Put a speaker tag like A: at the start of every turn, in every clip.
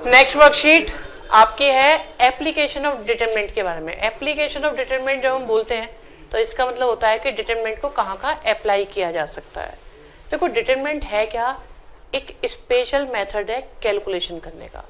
A: Next worksheet आपकी है application of determinant के बारे में। एप्लीकेशन ऑफ डिटरमिनेंट जब हम बोलते हैं तो इसका मतलब होता है कि डिटरमिनेंट को कहाँ कहाँ अप्लाई किया जा सकता है। देखो डिटरमिनेंट है क्या, एक स्पेशल मेथड है कैलकुलेशन करने का।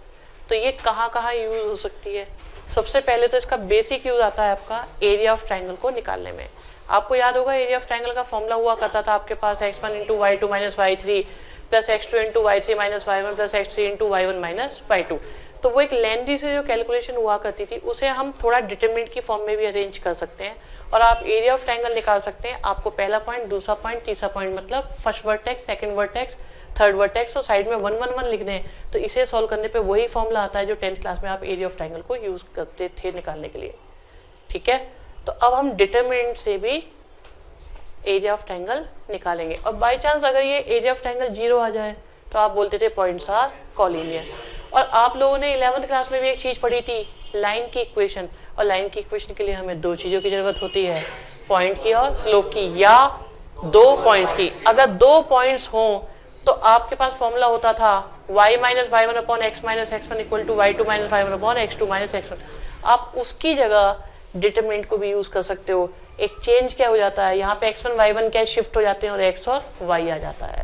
A: तो ये कहाँ कहाँ यूज हो सकती है। सबसे पहले तो इसका बेसिक यूज आता है आपका एरिया ऑफ ट्राइंगल को निकालने में। आपको याद होगा एरिया ऑफ ट्राइंगल का फॉर्मूला हुआ करता था आपके पास x1 into y2 minus y3 plus x2 into y3 minus y1 plus x3 into y1 minus y2। तो वो एक लेंथी से जो कैलकुलेशन हुआ करती थी उसे हम थोड़ा डिटरमिनेंट की फॉर्म में भी अरेंज कर सकते हैं और आप एरिया ऑफ ट्राइंगल निकाल सकते हैं। आपको पहला पॉइंट, दूसरा पॉइंट, तीसरा पॉइंट मतलब first vertex, second vertex, third vertex और साइड में 1 1 1 लिख दें तो इसे सॉल्व करने पे वही फॉर्मूला आता है जो 10th क्लास में आप एरिया ऑफ ट्राइंगल को यूज करते थे निकालने के लिए। ठीक है, तो अब हम डिटरमिनेंट से भी एरिया ऑफ ट्राइंगल निकालेंगे। और बाय चांस अगर ये एरिया ऑफ ट्राइंगल 0 आ जाए तो आप बोलते थे पॉइंट्स आर कॉलिनियर। और आप लोगों ने 11th क्लास में भी एक चीज पढ़ी थी, लाइन की इक्वेशन। और लाइन की इक्वेशन के लिए हमें दो चीजों की जरूरत होती है, पॉइंट की और स्लोप की, या दो पॉइंट्स की। अगर दो पॉइंट्स हों तो आपके पास फॉर्मूला होता था y minus y1 upon x minus x1 equal to y2 minus y1 upon x2 minus x1। आप उसकी जगह डिटरमिनेंट को भी यूज कर सकते हो। एक चेंज क्या हो जाता है, यहाँ पे x1 y1 क्या शिफ्ट हो जाते हैं और x और y आ जाता है।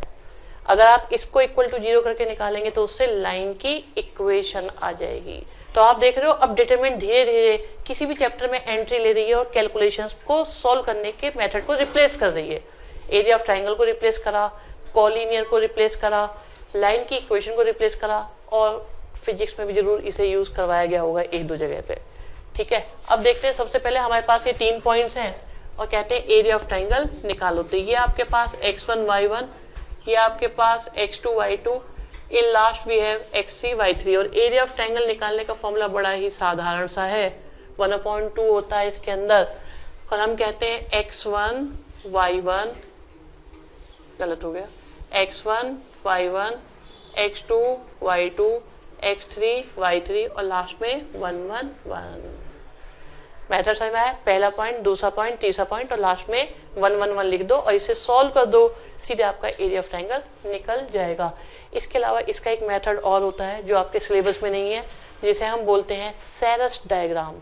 A: अगर आप इसको इक्वल टू 0 करके निकालेंगे तो उससे लाइन की इक्वेशन आ जाएगी। तो आप देख रहे हो अब डिटरमिनेंट धीरे धीरे किसी भी चैप्टर में एंट्री ले रही है और कैलकुलेशंस को सॉल्व करने के मेथड को रिप्लेस कर रही है। एरिया ऑफ ट्राइंगल को रिप्लेस करा, कॉलिनियर को रिप्लेस करा, लाइन की इक्वेशन को रिप्लेस करा और फिजिक्स में भी जरूर इसे यूज करवाया गया होगा एक दो जगह पे। ठीक है, अब देखते हैं। सबसे पहले हमारे पास ये 3 पॉइंट्स हैं और कहते हैं एरिया ऑफ ट्राइंगल निकालो। तो ये आपके पास x1 y1, ये आपके पास x2 y2, in last we have x3 y3। और एरिया ऑफ ट्राइंगल निकालने का फॉर्मूला बड़ा ही साधारण सा है, 1/2 होता है इसके अंदर। और हम कहते हैं x1 y1, गलत हो गया, x1 y1, x2 y2, x3 y3 और लास्ट में 1 1 1। मेथड समझ में आया, पहला पॉइंट, दूसरा पॉइंट, तीसरा पॉइंट और लास्ट में 1 1 1 लिख दो और इसे सॉल्व कर दो, सीधे आपका एरिया ऑफ ट्राइंगल निकल जाएगा। इसके अलावा इसका एक मेथड और होता है जो आपके सिलेबस में नहीं है, जिसे हम बोलते हैं सेरस डायग्राम।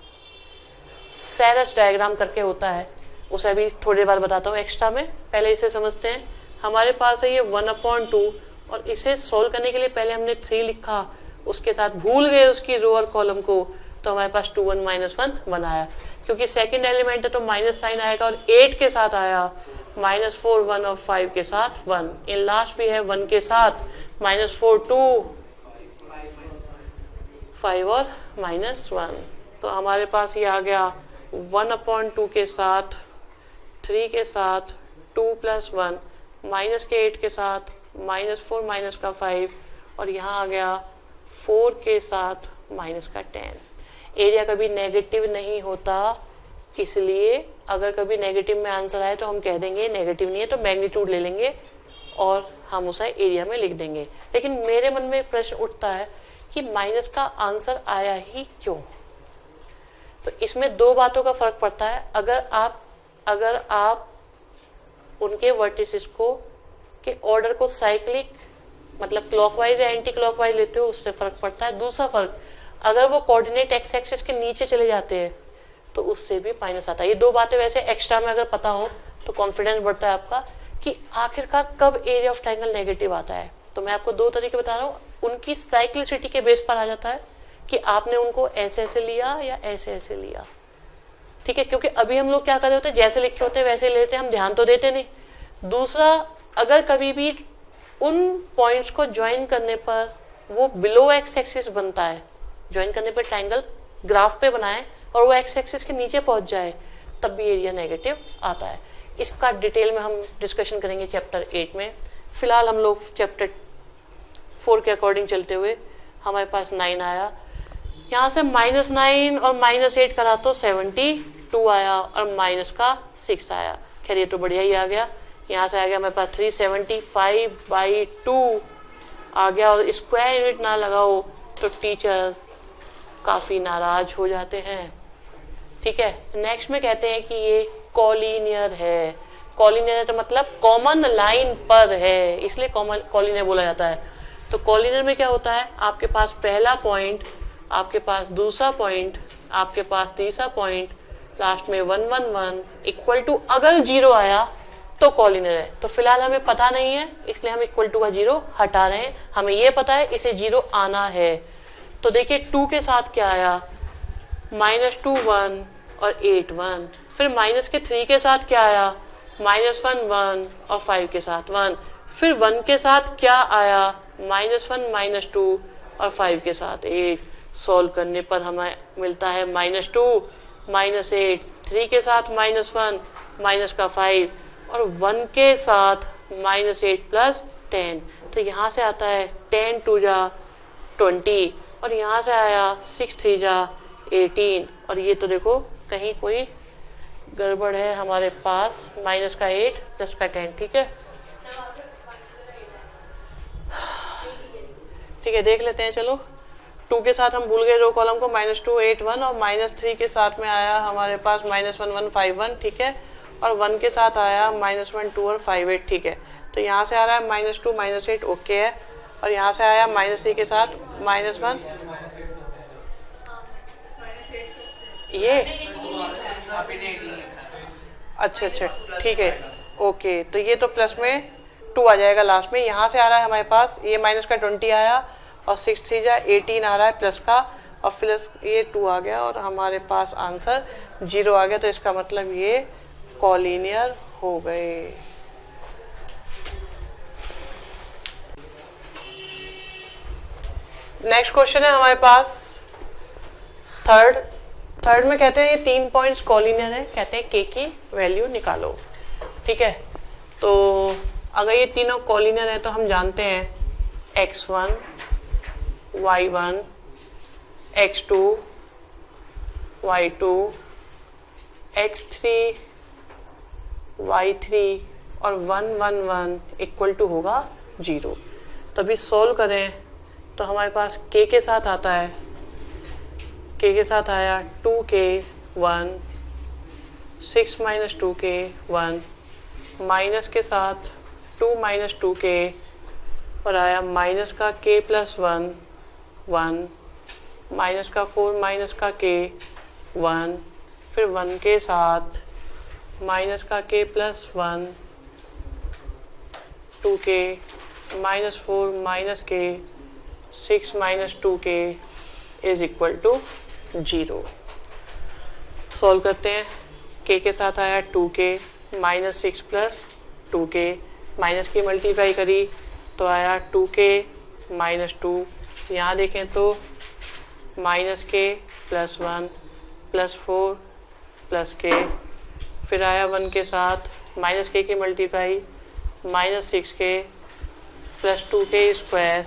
A: सेरस डायग्राम करके होता है, उसे अभी थोड़ी बार बताता हूँ एक्स्ट्रा में, पहले इसे समझते हैं। हमारे पास है ये 1/2 और इसे सॉल्व करने के लिए पहले हमने 3 लिखा, उसके साथ भूल गए उसकी रो और कॉलम को, तो हमारे पास 2 1 -1 1 आया। क्योंकि सेकंड एलिमेंट है तो माइनस साइन आएगा और 8 के साथ आया, -4 1 और 5 के साथ 1। इन लास्ट भी है 1 के साथ, -4 2 5 और -1। तो हमारे पास ये आ गया 1/2 के साथ, 3 के साथ, 2 + 1, माइनस के 8 के साथ, -4 माइनस का 5 और यहाँ आ गया 4 के साथ माइनस का 10। एरिया कभी नेगेटिव नहीं होता, इसलिए अगर कभी नेगेटिव में आंसर आए तो हम कह देंगे नेगेटिव नहीं है, तो मैग्नीट्यूड ले लेंगे और हम उसे एरिया में लिख देंगे। लेकिन मेरे मन में एक प्रश्न उठता है कि माइनस का आंसर आया ही क्यों। तो इसमें 2 बातों का फर्क पड़ता है। अगर आप उनके वर्टिसेस को के ऑर्डर को साइक्लिक मतलब क्लॉकवाइज या एंटी क्लॉकवाइज लेते हो, उससे फर्क पड़ता है। दूसरा फर्क, अगर वो कोऑर्डिनेट एक्स एक्सिस के नीचे चले जाते हैं तो उससे भी माइनस आता है। ये 2 बातें वैसे एक्स्ट्रा में अगर पता हो तो कॉन्फिडेंस बढ़ता है आपका कि आखिरकार कब एरिया ऑफ ट्राइंगल नेगेटिव आता है। तो मैं आपको 2 तरीके बता रहा हूँ, उनकी साइक्लिसिटी के बेस पर आ जाता है कि आपने उनको ऐसे ऐसे लिया या ऐसे ऐसे लिया। ठीक है, क्योंकि अभी हम लोग क्या कर रहे होते हैं, जैसे लिखे होते हैं वैसे लेते हैं, हम ध्यान तो देते नहीं। दूसरा, अगर कभी भी उन पॉइंट्स को ज्वाइन करने पर वो बिलो एक्स एक्सिस बनता है, ज्वाइन करने पर ट्राइंगल ग्राफ पे बनाए और वो एक्स एक्सिस के नीचे पहुंच जाए, तब भी एरिया नेगेटिव आता है। इसका डिटेल में हम डिस्कशन करेंगे चैप्टर 8 में। फिलहाल हम लोग चैप्टर 4 के अकॉर्डिंग चलते हुए हमारे पास 9 आया, यहाँ से -9 और -8 करा तो 72 आया और माइनस का 6 आया। खैर ये तो बढ़िया ही आ गया। यहाँ से आ गया मेरे पास 375/2 आ गया और स्क्वायर यूनिट ना लगाओ तो टीचर काफी नाराज हो जाते हैं। ठीक है, नेक्स्ट में कहते हैं कि ये कॉलिनियर है। कॉलिनियर है तो मतलब कॉमन लाइन पर है, इसलिए कॉलिनियर बोला जाता है। तो कॉलिनियर में क्या होता है, आपके पास पहला पॉइंट, आपके पास दूसरा पॉइंट, आपके पास तीसरा पॉइंट, लास्ट में 1 1 1 इक्वल टू, अगर 0 आया तो कॉलिनियर है। तो फिलहाल हमें पता नहीं है इसलिए हम इक्वल टू का 0 हटा रहे हैं, हमें ये पता है इसे 0 आना है। तो देखिए 2 के साथ क्या आया, -2 1 और 8 1। फिर माइनस के 3 के साथ क्या आया, -1 1 और 5 के साथ 1। फिर 1 के साथ क्या आया, -1 -2 और 5 के साथ 8। सॉल्व करने पर हमें मिलता है -2 -8, 3 के साथ -1 माइनस का 5 और 1 के साथ -8 प्लस 10। तो यहाँ से आता है 10 2 जा 20 और यहाँ से आया 6 3 जा 18। और ये तो देखो कहीं कोई गड़बड़ है हमारे पास, माइनस का 8 प्लस का 10। ठीक है, ठीक है, देख लेते हैं। चलो 2 के साथ हम भूल गए रो कॉलम को, -2 8 1 और -3 के साथ में आया हमारे पास -1 1 5 1। ठीक है, और 1 के साथ आया -1 2 और 5 8। ठीक है, तो यहाँ से आ रहा है -2 -8 ओके है, और यहाँ से आया -3 के साथ -1 ये अच्छा ठीक है ओके। तो ये तो प्लस में 2 आ जाएगा लास्ट में। यहाँ से आ रहा है हमारे पास ये माइनस का 20 आया और 6 3 जा 18 आ रहा है प्लस का, और प्लस ये 2 आ गया और हमारे पास आंसर 0 आ गया। तो इसका मतलब ये कॉलिनियर हो गए। नेक्स्ट क्वेश्चन है हमारे पास थर्ड में कहते हैं ये 3 पॉइंट्स कॉलिनियर है, कहते हैं के की वैल्यू निकालो। ठीक है, तो अगर ये तीनों कॉलिनियर है तो हम जानते हैं x1 y1 x2 y2 x3 y3 और 1 1 1 इक्वल टू होगा 0। तभी सॉल्व करें तो हमारे पास k के साथ आता है, k के साथ आया 2k 1 6 - 2k 1, माइनस के साथ 2 - 2k और आया माइनस का k + 1 1, माइनस का 4 माइनस का k 1, फिर 1 के साथ माइनस का k + 1 2k -4 minus k 6 - 2k is equal to 0। Solve करते हैं। k के साथ आया 2k -6 + 2k, माइनस की मल्टीप्लाई करी तो आया 2k -2। यहाँ देखें तो -k + 1 + 4 + k, फिर आया 1 के साथ -k की multiply -6k + 2k square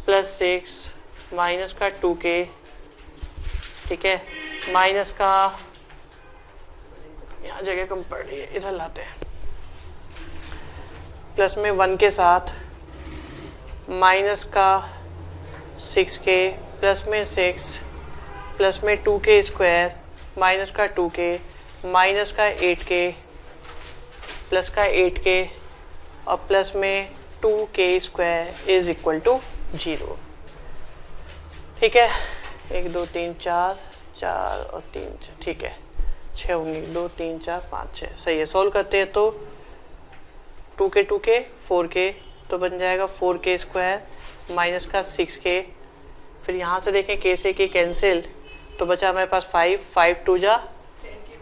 A: + 6 minus का 2k। ठीक है, माइनस का यहाँ जगह कम पड़ रही है, इधर लाते हैं। प्लस में 1 के साथ माइनस का 6k प्लस में 6 प्लस में 2k स्क्वायर माइनस का 2k माइनस का 8k प्लस का 8k और प्लस में 2k square is equal to 0। ठीक है, 1 2 3 4 4 और 3 6, ठीक है 6 होंगे, 2 3 4 5 6 सही है। सॉल्व करते हैं तो 2k 4k तो बन जाएगा 4k स्क्वायर माइनस का 6k। फिर यहाँ से देखें k से k कैंसिल तो बचा हमारे पास 5 2 जा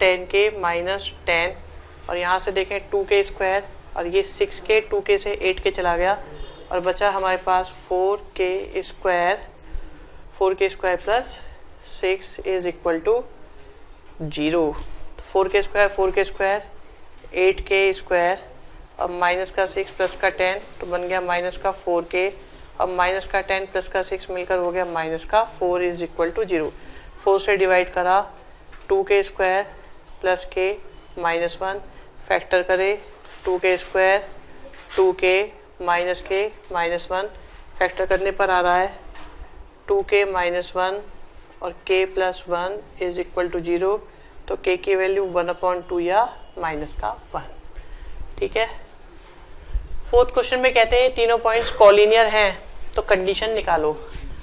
A: 10k -10 और यहाँ से देखें 2k स्क्वायर और ये 6k 2k से 8k चला गया और बचा हमारे पास 4k square plus 6 is equal to 0। 4k square 8k square और माइनस का 6 प्लस का 10 तो बन गया माइनस का 4k और माइनस का 10 प्लस का 6 मिलकर हो गया माइनस का 4 इज इक्वल टू 0। 4 से डिवाइड करा 2k square plus k -1 factor करे 2k square 2k minus k -1 factor करने पर आ रहा है 2k -1 और k + 1 इज इक्वल टू 0। तो k की वैल्यू 1/2 या माइनस का 1। ठीक है, फोर्थ क्वेश्चन में कहते हैं तीनों पॉइंट्स कॉलिनियर हैं तो कंडीशन निकालो।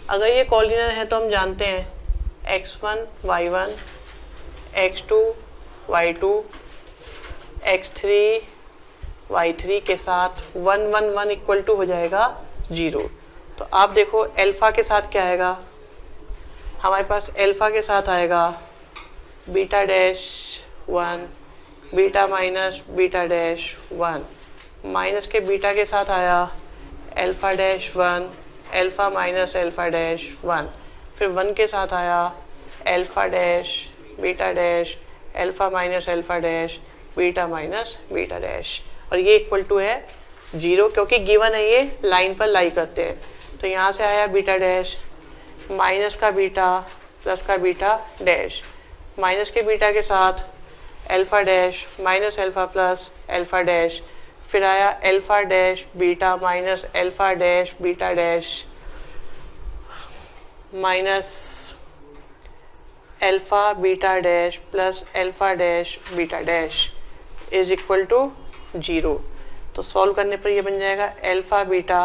A: अगर ये कॉलिनियर है तो हम जानते हैं x1 y1 x2 y2 x3 y3 के साथ 1 1 1 इक्वल टू हो जाएगा 0। तो आप देखो अल्फा के साथ क्या आएगा, हमारे पास अल्फा के साथ आएगा beta dash 1 beta minus beta dash 1, minus के बीटा के साथ आया alpha dash 1 alpha minus alpha dash 1, फिर 1 के साथ आया alpha dash beta dash alpha minus alpha dash beta minus beta dash, और ये इक्वल टू है 0 क्योंकि गिवन है, ये लाइन पर लाई करते हैं। तो यहाँ से आया बीटा डैश माइनस का बीटा प्लस का बीटा डैश, माइनस के बीटा के साथ alpha dash minus alpha plus alpha dash, फिर आया alpha dash beta minus alpha dash beta dash minus alpha beta dash plus alpha dash beta dash is equal to 0। तो solve करने पर ये बन जाएगा alpha beta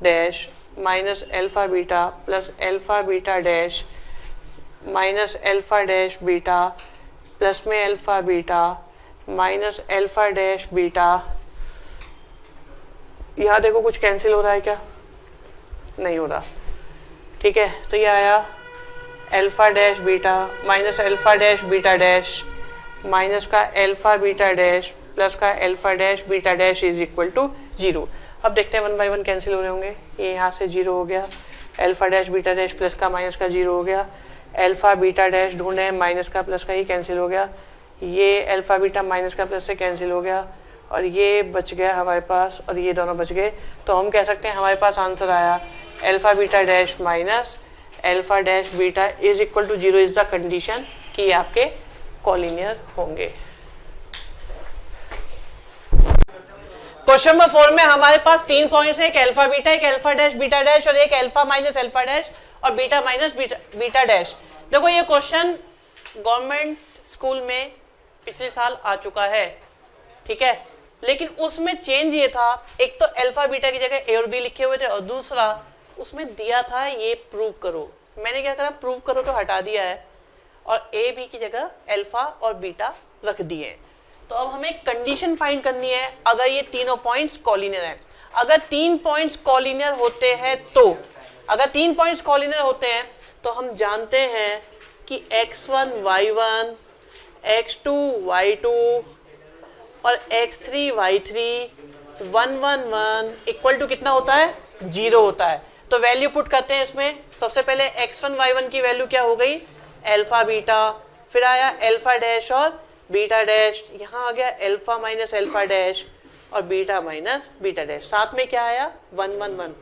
A: dash minus alpha beta plus alpha beta dash minus alpha dash beta plus में alpha beta minus alpha dash beta. यहाँ देखो कुछ कैंसिल हो रहा है क्या, नहीं हो रहा, ठीक है। तो ये आया alpha dash beta minus alpha dash beta dash minus का अल्फा बीटा डैश प्लस का alpha dash beta dash is equal to 0। अब देखते हैं 1 बाई 1 कैंसिल हो रहे होंगे, ये यहाँ से 0 हो गया, alpha dash beta dash plus का माइनस का 0 हो गया, अल्फा बीटा डैश ढूंढे माइनस का प्लस का ही कैंसिल हो गया, ये अल्फा बीटा माइनस का प्लस से कैंसिल हो गया, और ये बच गया हमारे पास, और ये दोनों बच गए। तो हम कह सकते हैं हमारे पास आंसर आया alpha beta dash minus alpha dash beta is equal to 0 is the condition कि ये आपके कॉलिनियर होंगे। क्वेश्चन नंबर 4 में हमारे पास 3 पॉइंट्स हैं, एक अल्फा बीटा, एक अल्फा डैश बीटा डैश और एक अल्फा माइनस अल्फा डैश और बीटा माइनस बीटा डैश। देखो ये क्वेश्चन गवर्नमेंट स्कूल में पिछले साल आ चुका है, ठीक है, लेकिन उसमें चेंज ये था, एक तो अल्फा बीटा की जगह ए और बी लिखे हुए थे, और दूसरा उसमें दिया था ये प्रूव करो। मैंने क्या करा, प्रूव करो तो हटा दिया है और ए बी की जगह अल्फा और बीटा रख दिए। तो अब हमें कंडीशन फाइंड करनी है अगर ये तीनों पॉइंट्स कॉलिनियर हैं। अगर 3 पॉइंट्स कॉलिनियर होते हैं तो, अगर 3 पॉइंट्स कॉलिनियर होते हैं तो हम जानते हैं कि x1 y1 x2 y2 और x3 y3 1 1 1 इक्वल टू कितना होता है, 0 होता है। तो वैल्यू पुट करते हैं इसमें। सबसे पहले x1 y1 की वैल्यू क्या हो गई, अल्फा बीटा, फिर आया अल्फा डैश और बीटा डैश, यहाँ आ गया अल्फा माइनस अल्फा डैश और बीटा माइनस बीटा डैश, साथ में क्या आया 1 1 1।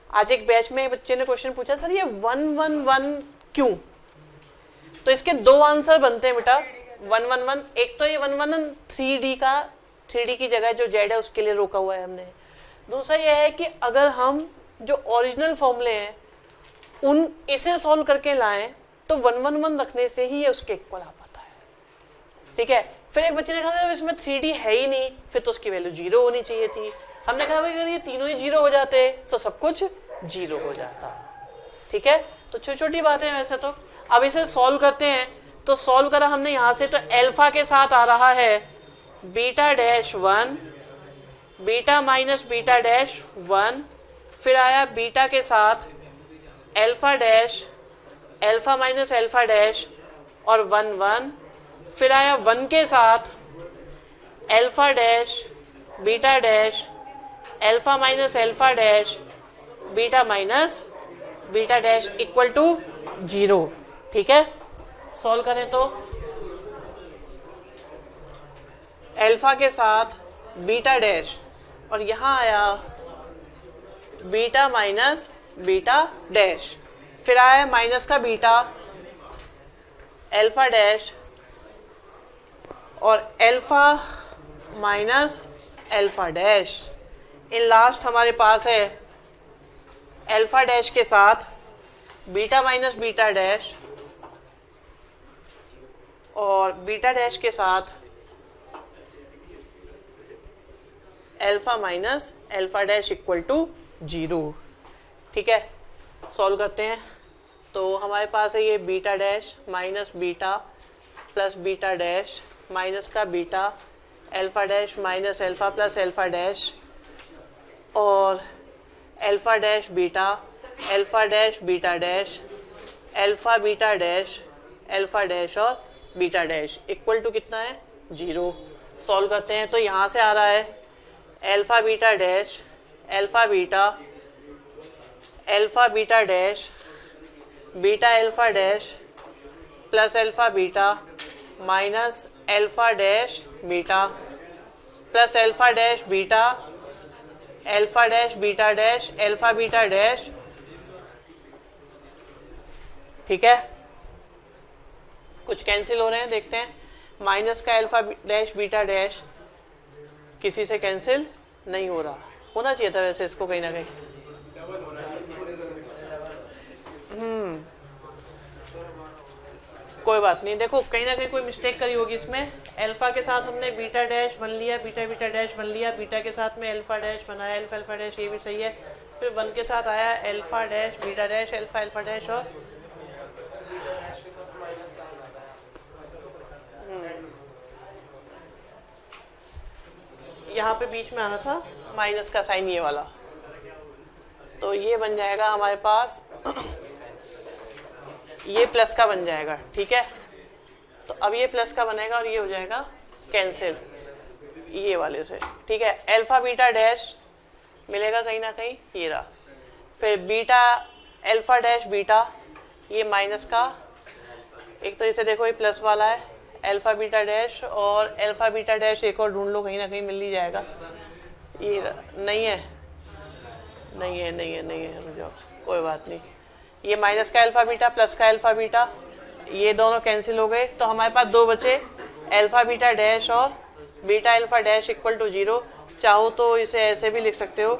A: आज एक बैच में बच्चे ने क्वेश्चन पूछा, सर ये 1 1 1 क्यों? तो इसके 2 आंसर बनते हैं बेटा 1 1 1। एक तो ये 1 1 1 3D की जगह जो जेड है उसके लिए रोका हुआ है हमने। दूसरा यह है कि अगर हम जो ओरिजिनल फॉर्मूले हैं उन इसे सॉल्व करके लाएं तो 1 1 1 रखने से ही ये उसके इक्वल आ पाता है, ठीक है। फिर एक बच्चे ने कहा इसमें 3D है ही नहीं, फिर तो उसकी वैल्यू 0 होनी चाहिए थी। हमने कहा भाई अगर ये तीनों ही 0 हो जाते तो सब कुछ 0 हो जाता, ठीक है। तो छोटी छोटी बातें वैसे तो। अब इसे सॉल्व करते हैं, तो सॉल्व करा हमने यहाँ से, तो अल्फा के साथ आ रहा है beta dash 1 beta minus beta dash 1, फिर आया बीटा के साथ alpha dash alpha minus alpha dash और 1 1, फिर आया 1 के साथ alpha dash beta dash alpha minus alpha dash beta minus beta dash equal to 0, ठीक है। सॉल्व करें तो अल्फा के साथ बीटा डैश और यहां आया बीटा माइनस बीटा डैश, फिर आया माइनस का बीटा अल्फा डैश और alpha minus alpha dash. In last हमारे पास है अल्फा डैश के साथ बीटा माइनस बीटा डैश और बीटा डैश के साथ alpha minus alpha dash equal to 0। ठीक है, सॉल्व करते हैं। तो हमारे पास है ये beta dash minus beta plus beta dash minus का beta alpha dash minus alpha plus alpha dash और alpha dash beta alpha dash beta dash alpha beta dash alpha dash और बीटा डैश इक्वल टू कितना है 0। Solve करते हैं तो यहाँ से आ रहा है alpha beta dash alpha beta dash beta alpha dash plus alpha beta minus alpha dash beta plus alpha dash beta alpha dash beta dash alpha beta dash. ठीक है, कुछ कैंसिल हो रहे हैं, देखते हैं। माइनस का अल्फा डैश बीटा डैश किसी से कैंसिल नहीं हो रहा, होना चाहिए था वैसे इसको कहीं ना कहीं। कोई बात नहीं, देखो कहीं ना कहीं कोई मिस्टेक करी होगी इसमें। अल्फा के साथ हमने बीटा डैश वन लिया, बीटा बीटा डैश वन लिया, बीटा के साथ में अल्फा डैश बनाया, अल्फा अल्फा डैश, ये भी सही है। फिर वन के साथ आया alpha dash beta dash alpha alpha dash और यहाँ पे बीच में आना था माइनस का साइन ये वाला, तो ये बन जाएगा हमारे पास ये प्लस का बन जाएगा। ठीक है, तो अब ये प्लस का बनेगा और ये हो जाएगा कैंसिल ये वाले से। ठीक है, अल्फा बीटा डैश मिलेगा कहीं ना कहीं, ये रहा। फिर बीटा अल्फा डैश बीटा, ये माइनस का, एक तो इसे देखो ये प्लस वाला है, अल्फा बीटा डैश और अल्फा बीटा डैश एक और ढूंढ लो, कहीं ना कहीं मिल ही जाएगा। ये नहीं है, नहीं है, नहीं है, नहीं है, रुक जाओ, कोई बात नहीं। ये माइनस का अल्फा बीटा प्लस का अल्फा बीटा, ये दोनों कैंसिल हो गए, तो हमारे पास दो बचे अल्फा बीटा डैश और beta alpha dash equal to 0। चाहो तो इसे ऐसे भी लिख सकते हो,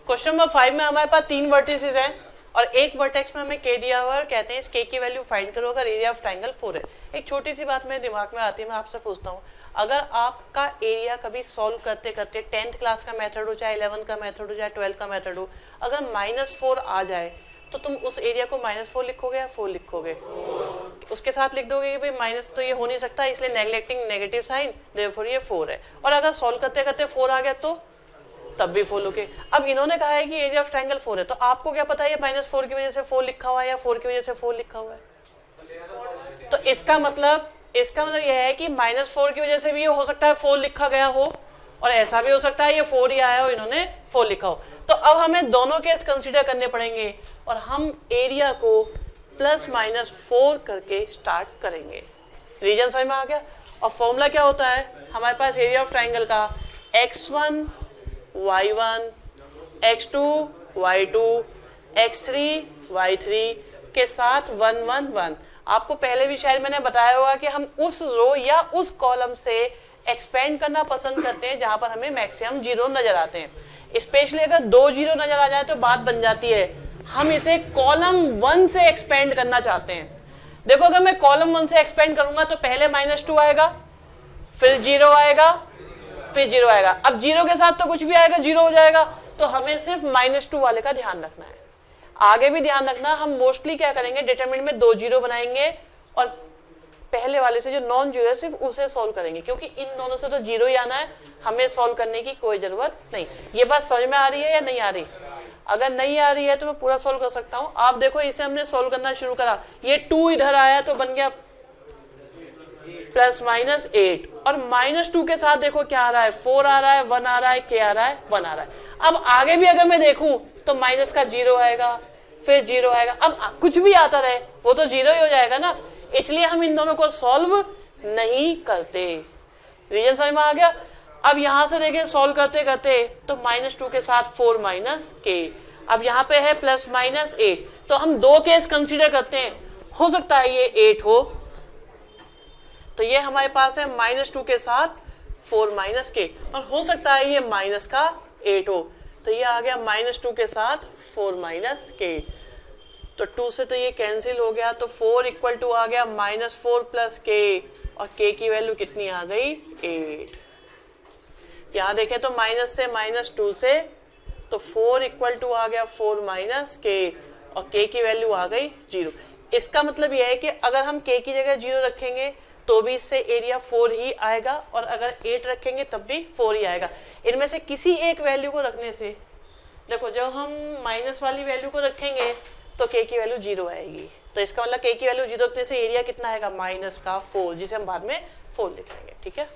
A: क्वेश्चन नंबर 5 में हमारे पास 3 वर्टिसेस हैं और एक वर्टेक्स में हमें k दिया हुआ है, कहते हैं इस k की वैल्यू फाइंड करो अगर एरिया ऑफ ट्रायंगल 4 है। एक छोटी सी बात मेरे दिमाग में आती है, मैं आपसे पूछता हूँ, अगर आपका एरिया कभी सॉल्व करते करते 10th क्लास का मेथड हो, चाहे 11 का मेथड हो, चाहे 12 का मेथड हो, अगर -4 आ जाए तो तुम उस एरिया को -4 लिखोगे या 4 लिखोगे? उसके साथ लिख दोगे कि भाई माइनस तो ये हो नहीं सकता, इसलिए नेगलेक्टिंग नेगेटिव साइन, देयरफॉर ये 4 है। और अगर सॉल्व करते करते 4 आ गया तो तब भी 4 लोगे। अब इन्होंने कहा है कि एरिया ऑफ ट्रायंगल 4 है, तो आपको क्या पता है ये -4 की वजह से 4 लिखा हुआ है या 4 की वजह से 4 लिखा हुआ है? तो इसका मतलब यह है कि -4 की वजह से भी ये हो सकता है 4 लिखा गया हो और ऐसा भी हो सकता है ये 4 ही आया हो, इन्होंने 4 लिखा हो। तो अब हमें दोनों केस कंसीडर करने पड़ेंगे और हम एरिया को +-4 करके स्टार्ट करेंगे। रीजन समझ में आ गया? और फॉर्मूला क्या होता है हमारे पास एरिया ऑफ ट्रायंगल का? x1 y1 x2 y2 x3 y3 के साथ 1 1 1। आपको पहले भी शायद मैंने बताया होगा कि हम उस रो या उस कॉलम से एक्सपेंड करना पसंद करते हैं जहां पर हमें मैक्सिमम 0 नजर आते हैं। स्पेशली अगर 2 0 नजर आ जाए तो बात बन जाती है, हम इसे कॉलम 1 से एक्सपेंड करना चाहते हैं। देखो अगर मैं कॉलम 1 से एक्सपेंड करूंगा तो पहले -2 आएगा, फिर 0 आएगा, फिर 0 आएगा। अब 0 के साथ तो कुछ भी आएगा 0 हो जाएगा, तो हमें सिर्फ -2 वाले का ध्यान रखना है। आगे भी ध्यान रखना, हम मोस्टली क्या करेंगे डिटरमिनेंट में 2 0 बनाएंगे और पहले वाले से जो नॉन जीरो है सिर्फ उसे सॉल्व करेंगे, क्योंकि इन दोनों से तो 0 ही आना है, हमें सॉल्व करने की कोई जरूरत नहीं। ये बात समझ में आ रही है या नहीं आ रही? अगर नहीं आ रही है तो मैं पूरा सॉल्व कर सकता हूँ। आप देखो इसे हमने सॉल्व करना शुरू करा, ये 2 इधर आया तो बन गया +-8 और -2 के साथ देखो क्या आ रहा है, 4 आ रहा है, 1 आ रहा है, k आ रहा है, 1 आ रहा है। अब आगे भी अगर मैं देखूं तो माइनस का 0 आएगा, फिर 0 आएगा, अब कुछ भी आता रहे वो तो 0 ही हो जाएगा ना, इसलिए हम इन दोनों को सॉल्व नहीं करते। रीजन समझ में आ गया? अब यहां से देखिए सॉल्व करते करते तो -2 के साथ 4 k, अब यहाँ पे है +-8, तो हम 2 केस कंसीडर करते हैं, हो सकता है ये 8 हो, तो ये हमारे पास है -2 के साथ 4 k, और हो सकता है ये माइनस का 8 हो, तो ये आ गया -2 के साथ 4 k। तो 2 से तो ये कैंसिल हो गया, तो 4 इक्वल टू आ गया -4 प्लस के, और के की वैल्यू कितनी आ गई 8। यहां देखें तो माइनस से -2 से, तो 4 इक्वल टू आ गया 4 माइनस के, और के की वैल्यू आ गई 0। इसका मतलब यह है कि अगर हम के की जगह 0 रखेंगे तो भी इससे एरिया 4 ही आएगा, और अगर 8 रखेंगे तब भी 4 ही आएगा। इनमें से किसी एक वैल्यू को रखने से, देखो जब हम माइनस वाली वैल्यू को रखेंगे तो के की वैल्यू 0 आएगी, तो इसका मतलब के की वैल्यू 0 रखने से एरिया कितना आएगा -4, जिसे हम बाद में 4 लिख लेंगे। ठीक है,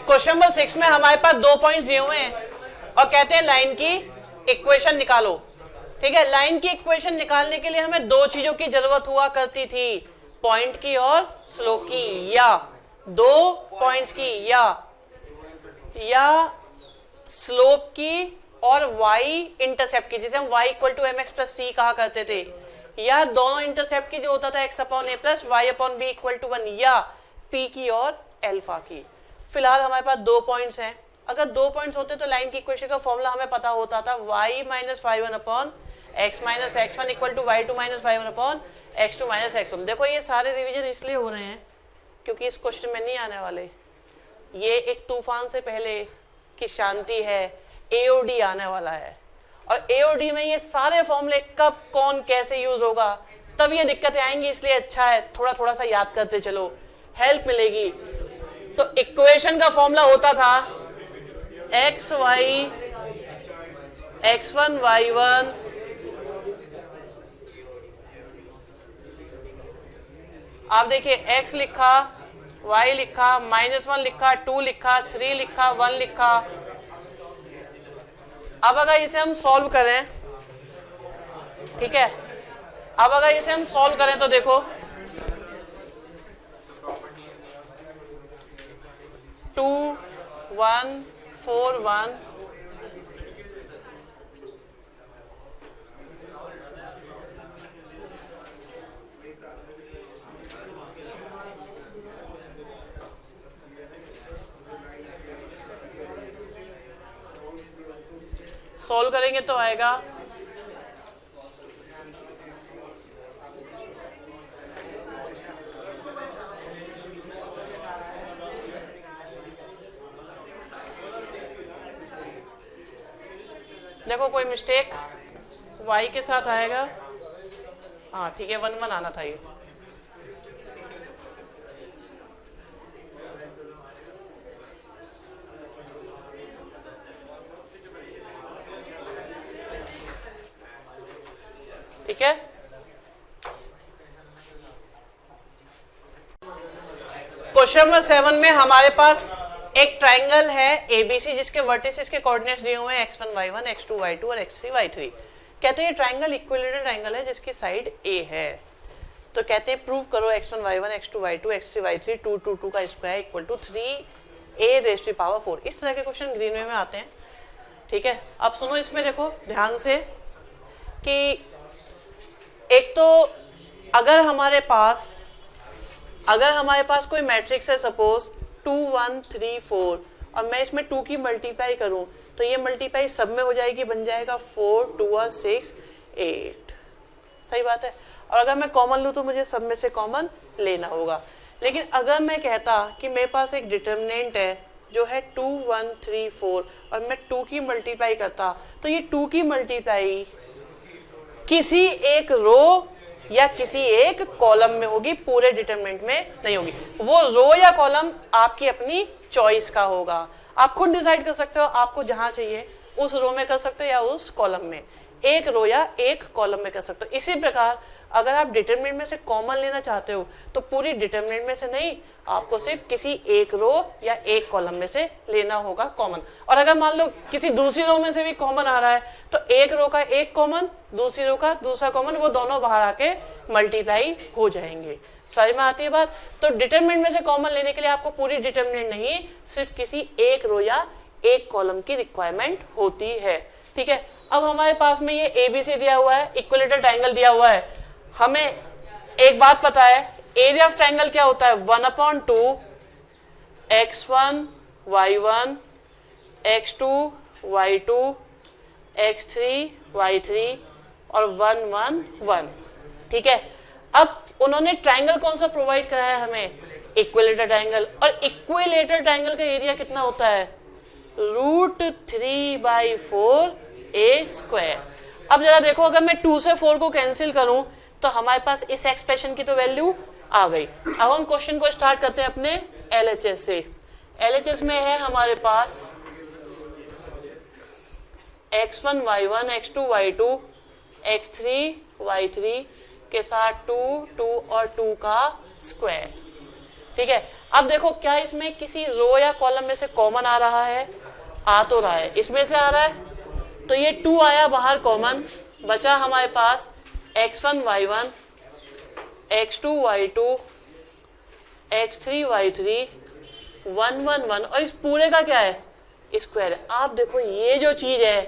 A: क्वेश्चन नंबर 6 में हमारे पास 2 पॉइंट्स दिए हुए हैं और कहते हैं लाइन की इक्वेशन निकालो। ठीक है, लाइन की इक्वेशन निकालने के लिए हमें 2 चीजों की जरूरत हुआ करती थी, पॉइंट की और स्लोप की, या 2 पॉइंट्स की, या स्लोप की और y इंटरसेप्ट की, जिसे हम y equal to mx plus c कहा करते थे, या दोनों इंटरसेप्ट की जो होता था x upon a plus y upon b equal to 1, या p की और अल्फा की। फिलहाल हमारे पास 2 पॉइंट्स हैं। अगर 2 पॉइंट्स होते तो लाइन की इक्वेशन का फॉर्मूला हमें पता होता था y minus y1 upon x minus x1 equal to y2 minus y1 upon x2 minus x1। देखो ये सारे रिवीजन इसलिए हो रहे हैं क्योंकि इस क्वेश्चन में नहीं आने वाले। ये एक तूफान से पहले की शांति है, AOD आने वाला है, और AOD में ये सारे फॉर्मूले कब कौन कैसे यूज होगा तब ये दिक्कतें आएंगी, इसलिए अच्छा है थोड़ा थोड़ा सा याद करते चलो, हेल्प मिलेगी। तो इक्वेशन का फॉर्मूला होता था xy x1 y1 आप देखिए x लिखा, y लिखा, -1 लिखा, 2 लिखा, 3 लिखा, 1 लिखा। अब अगर इसे हम सॉल्व करें, ठीक है, अब अगर इसे हम सॉल्व करें तो देखो 2 1 4 1 सॉल्व करेंगे तो आएगा देखो कोई मिस्टेक y के साथ आएगा, हाँ ठीक है 1 1 आना था ये। ठीक है, क्वेश्चन नंबर 7 में हमारे पास एक ट्राइंगल है ABC जिसके वर्टिसेस के कोऑर्डिनेट्स दिए हुए हैं x1 y1 x2 y2 और x3 y3। कहते हैं ये ट्राइंगल इक्विलेटरल ट्राइंगल है जिसकी साइड A है। तो कहते हैं प्रूव करो x1 y1 x2 y2 x3 y3 2 2 2 का square equal to 3a raise to power 4। इस तरह के क्वेश्चन ग्रीन में आते हैं। ठीक है, अब सुनो इसमें देखो ध्यान से कि एक तो अगर हमारे पास कोई मैट्रिक्स है सपोज 2 1 3 4 और मैं इसमें 2 की मल्टीप्लाई करूं तो ये मल्टीप्लाई सब में हो जाएगी, बन जाएगा 4 2 6 8। सही बात है। और अगर मैं कॉमन लूं तो मुझे सब में से कॉमन लेना होगा। लेकिन अगर मैं कहता कि मेरे पास एक डिटर्मिनेंट है जो है 2 1 3 4 और मैं 2 की मल्टीप्लाई करता तो ये 2 की मल्टीप्लाई किसी एक रो या किसी एक कॉलम में होगी, पूरे डिटरमिनेंट में नहीं होगी। वो रो या कॉलम आपकी अपनी चॉइस का होगा, आप खुद डिसाइड कर सकते हो आपको जहां चाहिए उस रो में कर सकते हो या उस कॉलम में, एक रो या एक कॉलम में कर सकते हो। इसी प्रकार अगर आप डिटरमिनेंट में से कॉमन लेना चाहते हो तो पूरी डिटरमिनेंट में से नहीं, आपको सिर्फ किसी एक रो या एक कॉलम में से लेना होगा कॉमन। और अगर मान लो किसी दूसरी रो में से भी कॉमन आ रहा है तो एक रो का एक कॉमन, दूसरी रो का दूसरा कॉमन, वो दोनों बाहर आके मल्टीप्लाई हो जाएंगे। समझ में आती है बात। तो डिटरमिनेंट में से कॉमन लेने के लिए आपको पूरी डिटरमिनेंट नहीं, सिर्फ किसी एक रो या एक कॉलम की रिक्वायरमेंट होती है। ठीक है, अब हमारे पास में ये ABC दिया हुआ है, इक्विलेटरल ट्रायंगल दिया हुआ है। हमें एक बात पता है, एरिया ऑफ ट्रायंगल क्या होता है 1/2 x1 y1 x2 y2 x3y3 और 1 1 1। ठीक है, अब उन्होंने ट्राइंगल कौन सा प्रोवाइड कराया हमें, इक्विलेटरल ट्राइंगल। और इक्विलेटरल ट्राइंगल का एरिया कितना होता है, √3/4 a स्क्वायर। अब जरा देखो, अगर मैं 2 से 4 को कैंसिल करूं तो हमारे पास इस एक्सप्रेशन की तो वैल्यू आ गई। अब हम क्वेश्चन को स्टार्ट करते हैं अपने LHS से। LHS में है हमारे पास x1 y1 x2 y2 x3 y3 के साथ 2 2 और 2 का स्क्वायर। ठीक है, अब देखो क्या इसमें किसी रो या कॉलम में से कॉमन आ रहा है, आ तो रहा है, इसमें से आ रहा है, तो ये 2 आया बाहर कॉमन, बचा हमारे पास x1 y1 x2 y2 x3 y3 1 1 1 और इस पूरे का क्या है, स्क्वायर है। आप देखो ये जो चीज है,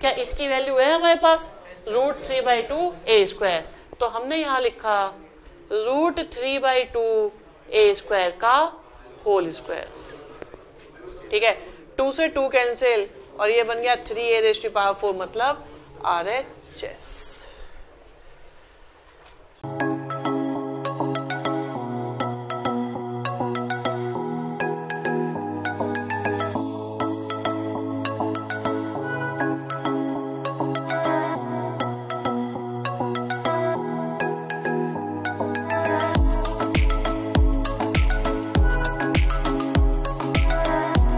A: क्या इसकी वैल्यू है हमारे पास, √3/2 a स्क्वायर। तो हमने यहाँ लिखा √3/2 a स्क्वायर का होल स्क्वायर। ठीक है, 2 से 2 कैंसिल और ये बन गया 3a⁴ मतलब RHS।